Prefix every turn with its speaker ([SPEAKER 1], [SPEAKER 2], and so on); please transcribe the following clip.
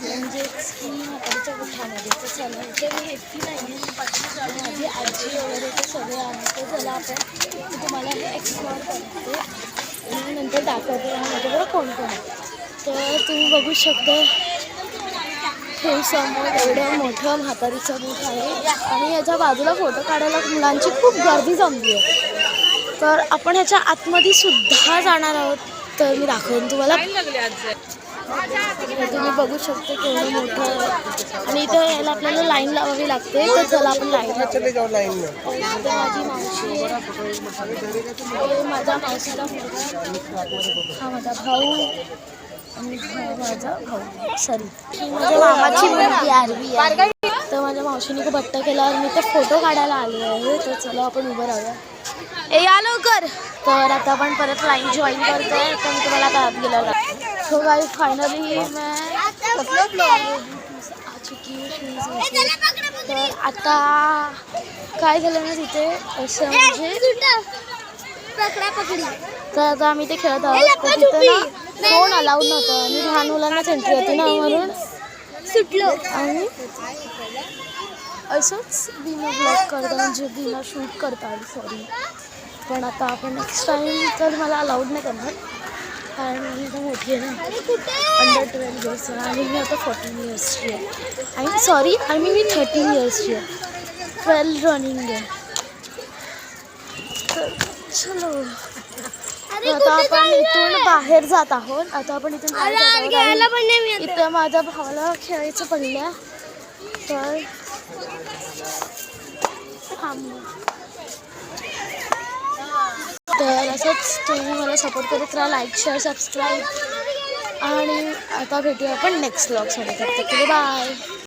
[SPEAKER 1] म्हणजेच की म्हातारीच्या गुठामध्ये तर चला इथे मी एकटी नाही माझी आजी वगैरे ते सगळे आहे ते चला आपण तुम्हाला हे एक्सप्लोअर करते आणि नंतर दाखवते माझ्याबरोबर कोण कोण आहे. तर तुम्ही बघू शकता हे समोर एवढं मोठं म्हातारीचं बूथ आहे आणि याच्या बाजूला फोटो काढायला मुलांची खूप गर्दी जमली आहे. तर आपण ह्याच्या आतमध्ये सुद्धा जाणार आहोत. तर मी दाखवेन तुम्हाला. तुम्ही बघू शकता केवढं मोठं आहे आणि इथं यायला आपल्याला लाईन लावावी लागते. तर चला आपण लाईन माझी मावशी माझ्या मावशीला हा माझा भाऊ आणि माझा भाऊ सॉरी माझ्या मामाची मुलगी आरवी आहे. तर माझ्या मावशीने खूप हट्ट केल्यावर मी ते फोटो काढायला आले आहे. तर चला आपण उभं राहूया. ए या लवकर. तर आता आपण परत लाईन जॉईन करतोय. तर मी तुम्हाला आता आत गेला सो गाइस फायनली मैं आ चुकी हूँ. तर आता काय झालं ना तिथे असं म्हणजे तर आता आम्ही ते खेळत आहोत. तर तिथं ना फोन अलाउड नव्हतं आणि लहान मुलांनाच एंट्री होती ना म्हणून सुटलो आणि असंच बिना ब्लॉग करता म्हणजे बिना शूट करता सॉरी. पण आता आपण नेक्स्ट टाईम तर मला अलाउड नाही करणार कारण मी तर मोठी आहे ना अंडर 12 इयर्स आणि मी आता 14 इयर्सची आहे. मी 13 इयर्सची आहे. 12 रनिंग आहे. तर चलो आता आपण इथून बाहेर जात आहोत. आता आपण इथून बाहेर जात आहोत. इथं माझ्या भावाला खेळायचं पडलं तर तर असंच तुम्ही मला सपोर्ट करत राहा. लाईक शेअर सबस्क्राईब आणि आता भेटूया आपण नेक्स्ट व्लॉगसाठी. बाय.